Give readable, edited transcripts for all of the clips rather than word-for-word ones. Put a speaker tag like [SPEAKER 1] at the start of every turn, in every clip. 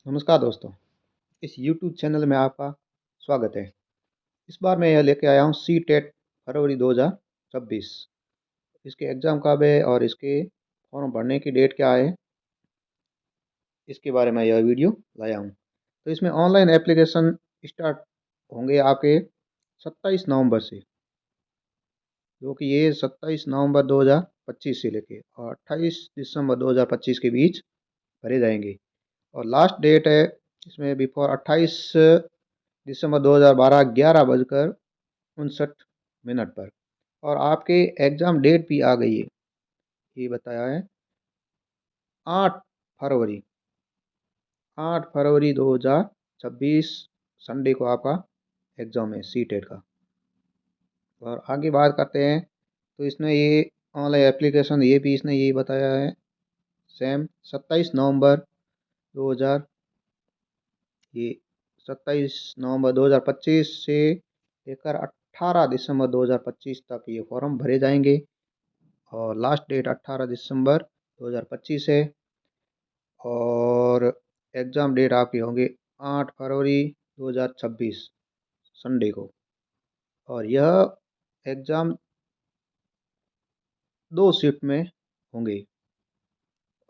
[SPEAKER 1] नमस्कार दोस्तों, इस यूट्यूब चैनल में आपका स्वागत है। इस बार मैं यह लेके आया हूँ सी टेट फरवरी 2026। इसके एग्ज़ाम कब है और इसके फॉर्म भरने की डेट क्या है, इसके बारे में यह वीडियो लाया हूँ। तो इसमें ऑनलाइन एप्लीकेशन स्टार्ट होंगे आपके 27 नवंबर से, जो कि ये 27 नवंबर 2025 से लेके और 28 दिसंबर 2025 के बीच भरे जाएंगे। और लास्ट डेट है इसमें बिफोर 28 दिसंबर 2012 11:59 पर। और आपके एग्ज़ाम डेट भी आ गई है, ये बताया है 8 फरवरी 8 फरवरी 2026 संडे को आपका एग्ज़ाम है सी टेट का। और आगे बात करते हैं, तो इसने ये ऑनलाइन एप्लीकेशन ये भी इसने यही बताया है सेम 27 नवंबर 2000 ये 27 नवंबर 2025 से लेकर 18 दिसंबर 2025 तक ये फॉर्म भरे जाएंगे। और लास्ट डेट 18 दिसंबर 2025 है। और एग्ज़ाम डेट आपके होंगे 8 फरवरी 2026 संडे को। और यह एग्ज़ाम 2 शिफ्ट में होंगे।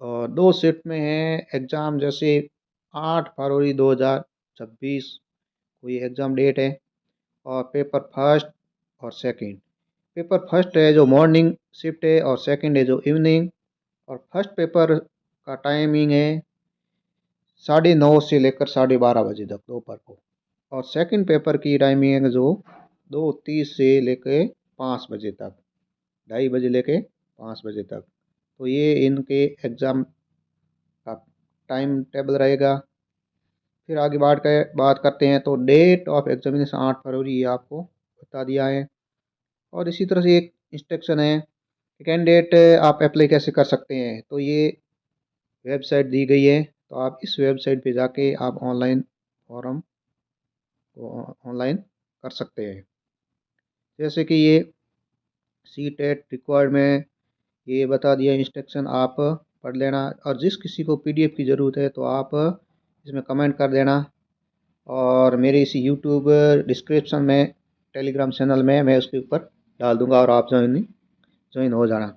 [SPEAKER 1] और 2 शिफ्ट में है एग्ज़ाम, जैसे 8 फरवरी 2026 को ये एग्ज़ाम डेट है। और पेपर फर्स्ट और सेकंड, पेपर फर्स्ट है जो मॉर्निंग शिफ्ट है और सेकंड है जो इवनिंग। और फर्स्ट पेपर का टाइमिंग है 9:30 से लेकर 12:30 बजे तक दोपहर को। और सेकंड पेपर की टाइमिंग है जो 2:30 से लेकर 5 बजे तक, 2:30 बजे लेके 5 बजे तक। तो ये इनके एग्ज़ाम का टाइम टेबल रहेगा। फिर आगे बात करते हैं, तो डेट ऑफ एग्जामिनेशन 8 फरवरी ये आपको बता दिया है। और इसी तरह से एक इंस्ट्रक्शन है कि कैंडिडेट आप अप्लाई कैसे कर सकते हैं। तो ये वेबसाइट दी गई है, तो आप इस वेबसाइट पे जाके आप ऑनलाइन फॉर्म को ऑनलाइन कर सकते हैं। जैसे कि ये सी टेट रिक्वायर्ड में ये बता दिया इंस्ट्रक्शन, आप पढ़ लेना। और जिस किसी को पीडीएफ की ज़रूरत है तो आप इसमें कमेंट कर देना। और मेरे इसी यूट्यूब डिस्क्रिप्शन में टेलीग्राम चैनल में मैं उसके ऊपर डाल दूंगा और आप ज्वाइन हो जाना।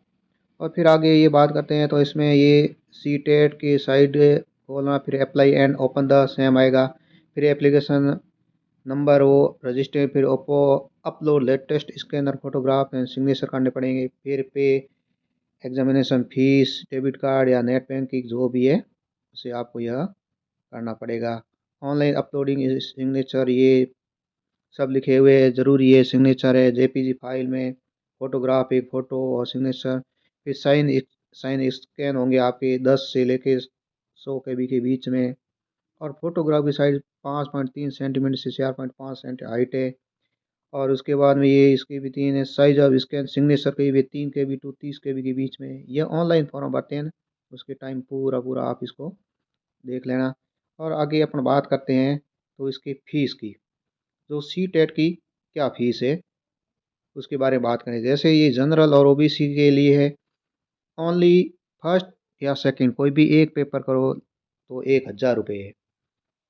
[SPEAKER 1] और फिर आगे ये बात करते हैं, तो इसमें ये सी टेट की साइड खोलना, फिर apply and open the same आएगा। फिर एप्लीकेशन नंबर वो रजिस्टर, फिर Oppo upload latest scanner photograph and signature करने पड़ेंगे। फिर पे एग्जामिनेशन फीस, डेबिट कार्ड या नेट बैंकिंग जो भी है उसे आपको यह करना पड़ेगा। ऑनलाइन अपलोडिंग सिग्नेचर ये सब लिखे हुए है, ज़रूरी है सिग्नेचर है जेपीजी फाइल में, फ़ोटोग्राफ एक फ़ोटो और सिग्नेचर। फिर साइन स्कैन होंगे आपके 10 से लेके 100 केबी के बीच में। और फोटोग्राफ की साइज 5.3 सेंटीमीटर से 4.5 सेंटी हाइट है। और उसके बाद में ये इसकी भी 3 है साइज ऑफ स्कैन सिग्नेचर की भी 3 केबी टू 30 केबी के बीच में। यह ऑनलाइन फॉर्म भरते हैं ना, उसके टाइम पूरा पूरा आप इसको देख लेना। और आगे अपन बात करते हैं, तो इसकी फ़ीस की, जो सी टेट की क्या फ़ीस है उसके बारे में बात करें। जैसे ये जनरल और ओबीसी के लिए है, ओनली फर्स्ट या सेकंड कोई भी एक पेपर करो तो 1,000 रुपये है।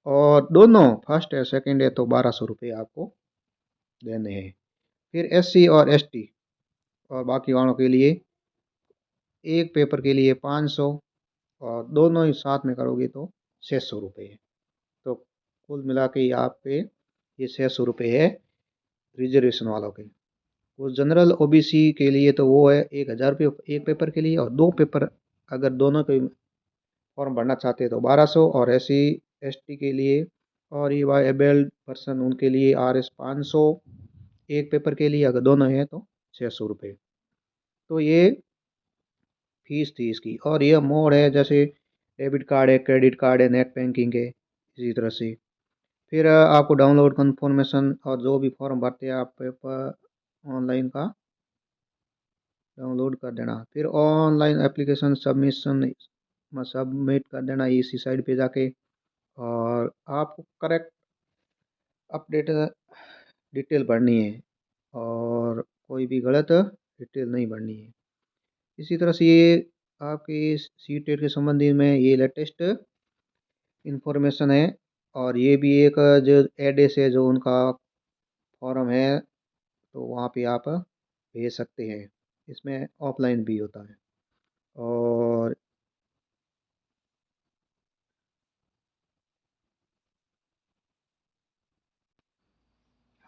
[SPEAKER 1] और दोनों फर्स्ट या सेकंड है तो 1,200 रुपये आपको देने हैं। फिर एससी और एसटी और बाकी वालों के लिए एक पेपर के लिए 500, और दोनों ही साथ में करोगे तो 600 रुपये है। तो कुल मिला के आप पे ये 600 रुपये है रिजर्वेशन वालों के। वो जनरल ओबीसी के लिए तो वो है 1,000 रुपये एक पेपर के लिए। और दो पेपर अगर दोनों के फॉर्म भरना चाहते हैं तो 1,200। और एससी एसटी के लिए और ई वाई एबल्ड पर्सन उनके लिए RS 500 एक पेपर के लिए, अगर दोनों हैं तो 600 रुपये। तो ये फीस थी इसकी। और ये मोड है, जैसे डेबिट कार्ड है, क्रेडिट कार्ड है, नेट बैंकिंग है, इसी तरह से। फिर आपको डाउनलोड कन्फर्मेशन और जो भी फॉर्म भरते हैं आप पेपर ऑनलाइन का डाउनलोड कर देना। फिर ऑनलाइन एप्लीकेशन सबमिशन सबमिट कर देना इसी साइड पे जाके। और आपको करेक्ट अपडेट डिटेल भरनी है और कोई भी गलत डिटेल नहीं भरनी है। इसी तरह से ये आपके सी टेट के संबंधी में ये लेटेस्ट इंफॉर्मेशन है। और ये भी एक जो एड्रेस है जो उनका फॉर्म है, तो वहाँ पे आप भेज सकते हैं। इसमें ऑफलाइन भी होता है। और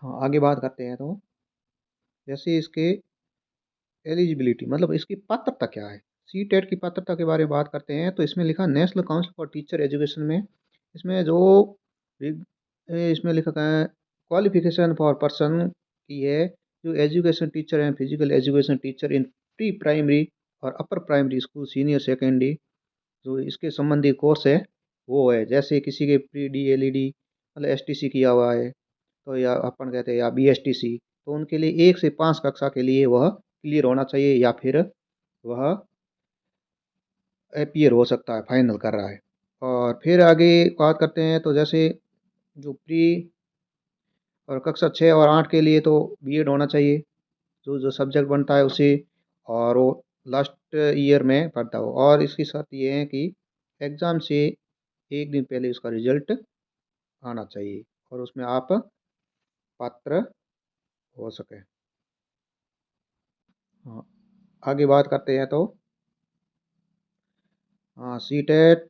[SPEAKER 1] हाँ, आगे बात करते हैं तो जैसे इसके एलिजिबिलिटी मतलब इसकी पात्रता क्या है। सी टेट की पात्रता के बारे में बात करते हैं तो इसमें लिखा national council for teacher education में, इसमें जो इसमें लिखा है क्वालिफिकेशन फॉर पर्सन की है जो एजुकेशन टीचर हैं, physical education teacher in pre primary और upper primary school senior secondary, जो इसके संबंधी कोर्स है वो है। जैसे किसी के pre D L E D मतलब एस टी सी किया हुआ है, तो या अपन कहते हैं या बी एस टी सी, तो उनके लिए 1 से 5 कक्षा के लिए वह क्लियर होना चाहिए, या फिर वह अपीयर हो सकता है, फाइनल कर रहा है। और फिर आगे बात करते हैं तो जैसे जो प्री और कक्षा 6 और 8 के लिए तो बीएड होना चाहिए, जो जो सब्जेक्ट बनता है उसे, और वो लास्ट ईयर में पढ़ता हो। और इसकी शर्त ये है कि एग्ज़ाम से एक दिन पहले उसका रिजल्ट आना चाहिए और उसमें आप पात्र हो सके। हाँ, आगे बात करते हैं तो हाँ, सी टेट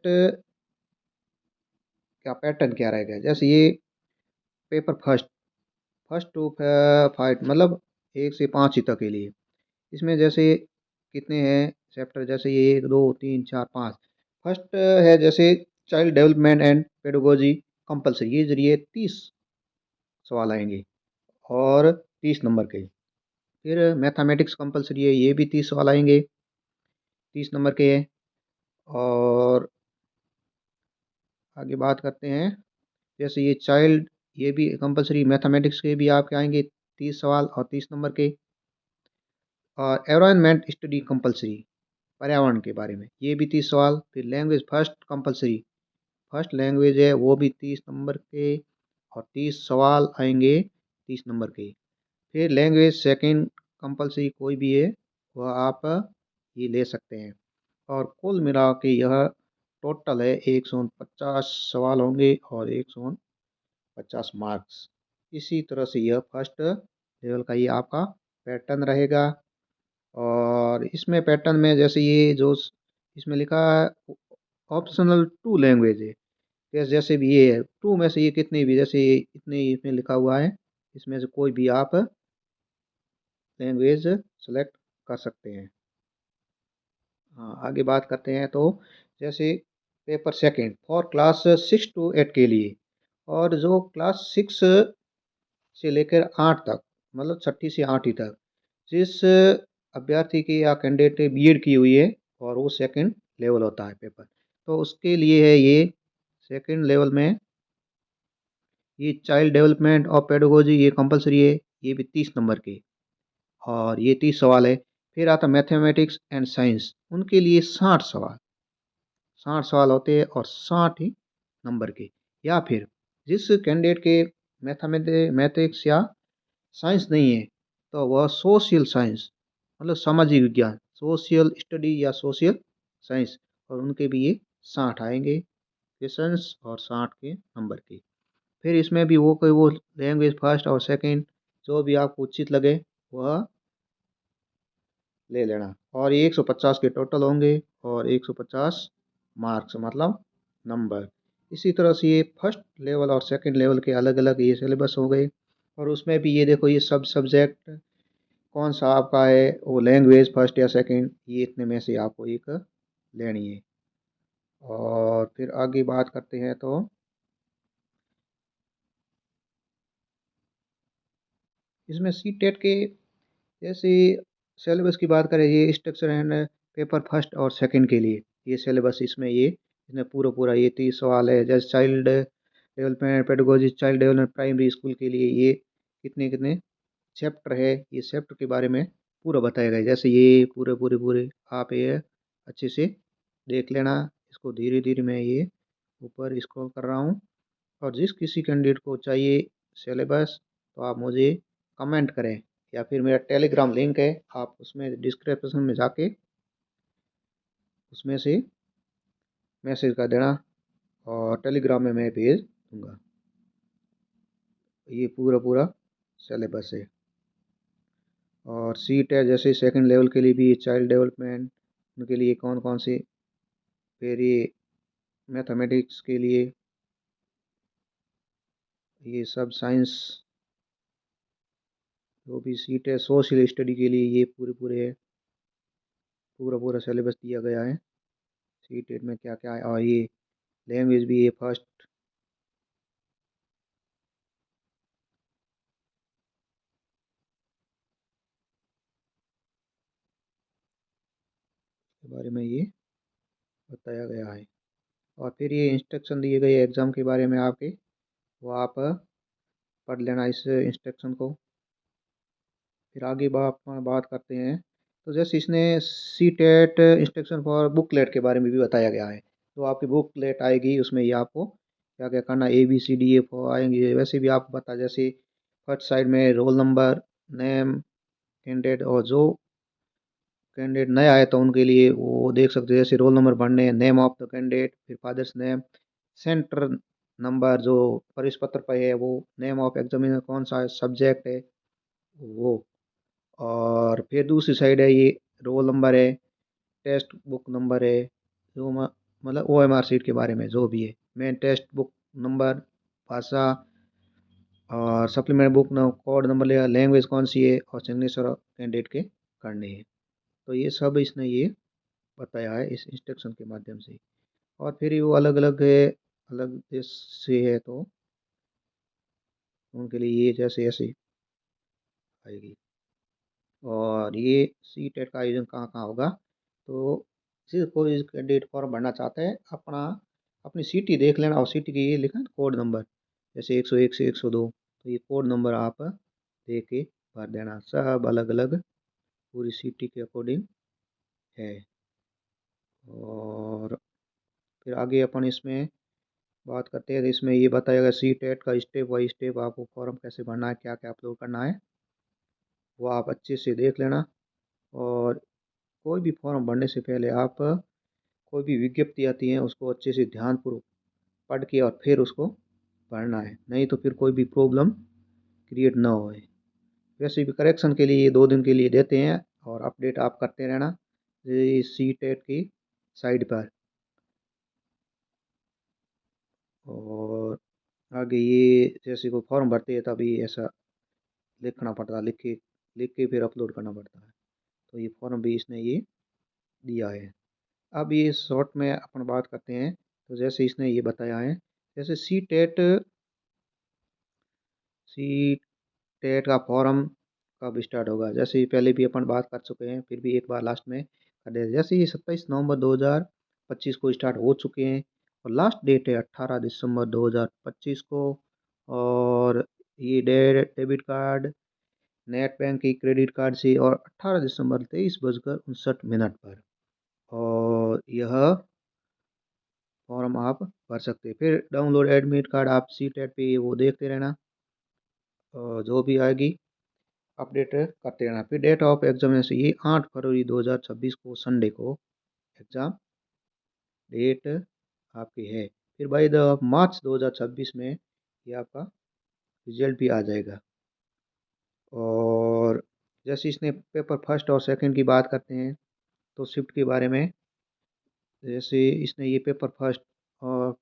[SPEAKER 1] का पैटर्न क्या रहेगा। जैसे ये paper first first two five मतलब 1 से 5 ही तक के लिए, इसमें जैसे कितने हैं चैप्टर, जैसे ये 1 2 3 4 5। फर्स्ट है जैसे child development and pedagogy compulsory, ये जरिए 30 सवाल आएंगे और 30 नंबर के। फिर मैथमेटिक्स कंपलसरी है, ये भी 30 सवाल आएंगे, 30 नंबर के हैं। और आगे बात करते हैं जैसे ये चाइल्ड, ये भी कंपलसरी, मैथमेटिक्स के भी आपके आएंगे 30 सवाल और 30 नंबर के। और एनवायरनमेंट स्टडी कंपलसरी, पर्यावरण के बारे में, ये भी 30 सवाल। फिर language first compulsory, first language है वो भी 30 नंबर के और 30 सवाल आएंगे 30 नंबर के। फिर लैंग्वेज सेकंड कंपलसरी कोई भी है वह आप ये ले सकते हैं। और कुल मिला के यह टोटल है 150 सवाल होंगे और 150 मार्क्स। इसी तरह से यह फर्स्ट लेवल का ये आपका पैटर्न रहेगा। और इसमें पैटर्न में जैसे ये जो इसमें लिखा है ऑप्शनल 2 लैंग्वेज है, जैसे भी ये है 2 में से ये कितने भी, जैसे ये इतने इसमें लिखा हुआ है, इसमें से कोई भी आप लैंग्वेज सेलेक्ट कर सकते हैं। हाँ, आगे बात करते हैं तो जैसे paper second for class 6 to 8 के लिए, और जो क्लास 6 से लेकर 8 तक मतलब छठी से 8वीं तक जिस अभ्यर्थी की या कैंडिडेट ने बीएड की हुई है और वो सेकंड लेवल होता है पेपर, तो उसके लिए है ये सेकंड लेवल में ये चाइल्ड डेवलपमेंट और पेडोगोजी ये कंपलसरी है, ये भी 30 नंबर के और ये 30 सवाल है। फिर आता मैथमेटिक्स एंड साइंस, उनके लिए 60 सवाल, 60 सवाल होते हैं और 60 ही नंबर के। या फिर जिस कैंडिडेट के मैथमेटिक्स या साइंस नहीं है, तो वह सोशल साइंस मतलब सामाजिक विज्ञान, सोशल स्टडी या सोशल साइंस, और उनके भी ये 60 आएंगे क्वेश्चंस और 60 के नंबर के। फिर इसमें भी वो कोई वो लैंग्वेज फर्स्ट और सेकंड जो भी आपको उचित लगे वह ले लेना। और ये 150 के टोटल होंगे और 150 मार्क्स मतलब नंबर। इसी तरह से ये फर्स्ट लेवल और सेकंड लेवल के अलग अलग ये सिलेबस हो गए। और उसमें भी ये देखो ये सब सब्जेक्ट कौन सा आपका है, वो लैंग्वेज फर्स्ट या सेकंड, ये इतने में से आपको एक लेनी है। और फिर आगे बात करते हैं तो इसमें सी टेट के जैसे सिलेबस की बात करें, ये स्ट्रक्चर एंड पेपर फर्स्ट और सेकंड के लिए ये सिलेबस, इसमें ये इसमें पूरा पूरा ये 30 सवाल है। जैसे child development pedagogy child development primary school के लिए ये कितने कितने चैप्टर है, ये चैप्टर के बारे में पूरा बताया गया है। जैसे ये पूरे पूरे पूरे आप ये अच्छे से देख लेना। इसको धीरे धीरे मैं ये ऊपर स्क्रॉल कर रहा हूँ। और जिस किसी कैंडिडेट को चाहिए सिलेबस, तो आप मुझे कमेंट करें, या फिर मेरा टेलीग्राम लिंक है आप उसमें डिस्क्रिप्शन में जाके उसमें से मैसेज कर देना। और टेलीग्राम में मैं भेज दूँगा। ये पूरा पूरा सिलेबस है। और सीट है जैसे सेकंड लेवल के लिए भी चाइल्ड डेवलपमेंट, उनके लिए कौन कौन से, फिर ये मैथमेटिक्स के लिए, ये सब साइंस जो भी सीट है, सोशल स्टडी के लिए ये पूरे पूरे है, पूरा पूरा सिलेबस दिया गया है। सी टेट में क्या क्या है, और ये लैंग्वेज भी है फर्स्ट। के बारे में ये बताया गया है। और फिर ये इंस्ट्रक्शन दिए गए एग्ज़ाम के बारे में आपके, वो आप पढ़ लेना इस इंस्ट्रक्शन को। फिर आगे बात करते हैं। तो जैसे इसने C TET instruction for booklet के बारे में भी बताया गया है। तो आपकी बुकलेट आएगी, उसमें ये आपको क्या क्या करना, A B C D A फो आएंगे, वैसे भी आपको पता, जैसे फर्स्ट साइड में रोल नंबर, नेम, कैंडिडेट, और जो कैंडिडेट नया है तो उनके लिए वो देख सकते हैं, जैसे रोल नंबर भरने, नेम ऑफ द कैंडिडेट, फिर फादर्स नेम, सेंटर नंबर जो प्रवेश पत्र पर है वो, नेम ऑफ एग्जामिनर कौन सा सब्जेक्ट है वो, और फिर दूसरी साइड है ये रोल नंबर है, टेस्ट बुक नंबर है, जो मतलब ओ एम आर सीट के बारे में जो भी है, मेन टेस्ट बुक नंबर, भाषा, और सप्लीमेंट बुक न कोड नंबर लिया, लैंग्वेज कौन सी है, और सिग्नेचर कैंडिडेट के करने हैं। तो ये सब इसने ये बताया है इस इंस्ट्रक्शन के माध्यम से। और फिर वो अलग अलग है, अलग देश से है तो उनके लिए ये जैसे ऐसे आएगी। और ये सी टेट का आयोजन कहाँ कहाँ होगा, तो सिर्फ कोई कैंडिडेट फॉर्म भरना चाहता है, अपना अपनी सिटी देख लेना, और सिटी की ये लिखा है कोड नंबर, जैसे 101 से 102, तो ये कोड नंबर आप दे के भर देना, सब अलग अलग पूरी सिटी के अकॉर्डिंग है। और फिर आगे अपन इसमें बात करते हैं, तो इसमें ये बताया गया सी टेट का स्टेप बाई स्टेप आपको फॉर्म कैसे भरना है, क्या क्या अपलोड करना है, वो आप अच्छे से देख लेना। और कोई भी फॉर्म भरने से पहले आप कोई भी विज्ञप्ति आती है उसको अच्छे से ध्यानपूर्वक पढ़ के और फिर उसको भरना है, नहीं तो फिर कोई भी प्रॉब्लम क्रिएट ना होए। वैसे भी करेक्शन के लिए 2 दिन के लिए देते हैं, और अपडेट आप करते रहना ये सी टेट की साइट पर। और आगे ये जैसे कोई फॉर्म भरते हैं तभी ऐसा लिखना पड़ता है, लिख के फिर अपलोड करना पड़ता है। तो ये फॉर्म भी इसने ये दिया है। अब ये शॉर्ट में अपन बात करते हैं, तो जैसे इसने ये बताया है, जैसे सी टेट का फॉर्म कब स्टार्ट होगा, जैसे ये पहले भी अपन बात कर चुके हैं, फिर भी एक बार लास्ट में कर दे, जैसे ये 27 नवंबर 2025 को स्टार्ट हो चुके हैं, और लास्ट डेट है 18 दिसंबर 2025 को। और ये डेबिट कार्ड, नेट बैंक की क्रेडिट कार्ड से, और 18 दिसंबर 23:59 पर। और यह फॉर्म आप भर सकते हैं, फिर डाउनलोड एडमिट कार्ड आप सी टेट पे वो देखते रहना, और जो भी आएगी अपडेट करते रहना। फिर डेट ऑफ एग्जामिनेशन ये 8 फरवरी 2026 को संडे को एग्ज़ाम डेट आपकी है। फिर बाई द मार्च 2026 में ये आपका रिजल्ट भी आ जाएगा। और जैसे इसने पेपर फर्स्ट और सेकंड की बात करते हैं, तो शिफ्ट के बारे में, जैसे इसने ये पेपर फर्स्ट और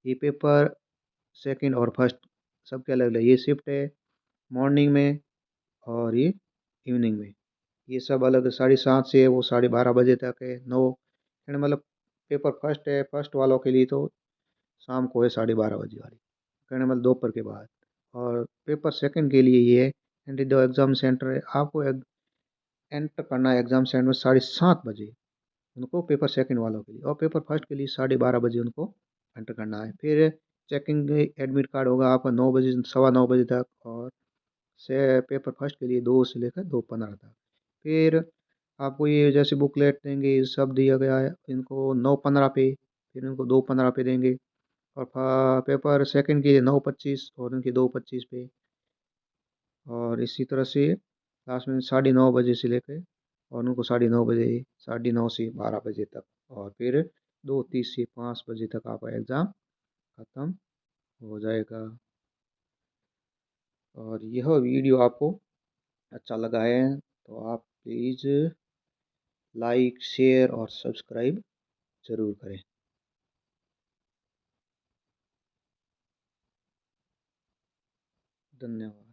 [SPEAKER 1] ये पेपर सेकंड और फर्स्ट सबके अलग अलग, ये शिफ्ट है मॉर्निंग में और ये इवनिंग में, ये सब अलग 7:30 से वो 12:30 बजे तक है, 9 यानी मतलब पेपर फर्स्ट है, फर्स्ट वालों के लिए तो शाम को है 12:30 बजे वाली, कहने मतलब दोपहर के बाद। और पेपर सेकंड के लिए ये है, एंड द एग्ज़ाम सेंटर है, आपको एंटर करना है एग्ज़ाम सेंटर में 7:30 बजे उनको, पेपर सेकंड वालों के लिए, और पेपर फर्स्ट के लिए 12:30 बजे उनको एंटर करना है। फिर चेकिंग एडमिट कार्ड होगा आपका 9 बजे, 9:15 बजे तक, और से पेपर फर्स्ट के लिए 2 से लेकर 2:15 तक। फिर आपको ये जैसे बुकलेट देंगे, ये सब दिया गया है इनको 9:15 पे, फिर इनको 2:15 पे देंगे। और पेपर सेकंड के 9:25 और इनके 2:25 पे। और इसी तरह से लास्ट में 9:30 बजे से लेकर, और उनको 9:30 बजे, 9:30 से 12 बजे तक। और फिर 2:30 से 5 बजे तक आपका एग्ज़ाम ख़त्म हो जाएगा। और यह वीडियो आपको अच्छा लगा है तो आप प्लीज़ लाइक, शेयर और सब्सक्राइब ज़रूर करें। धन्यवाद।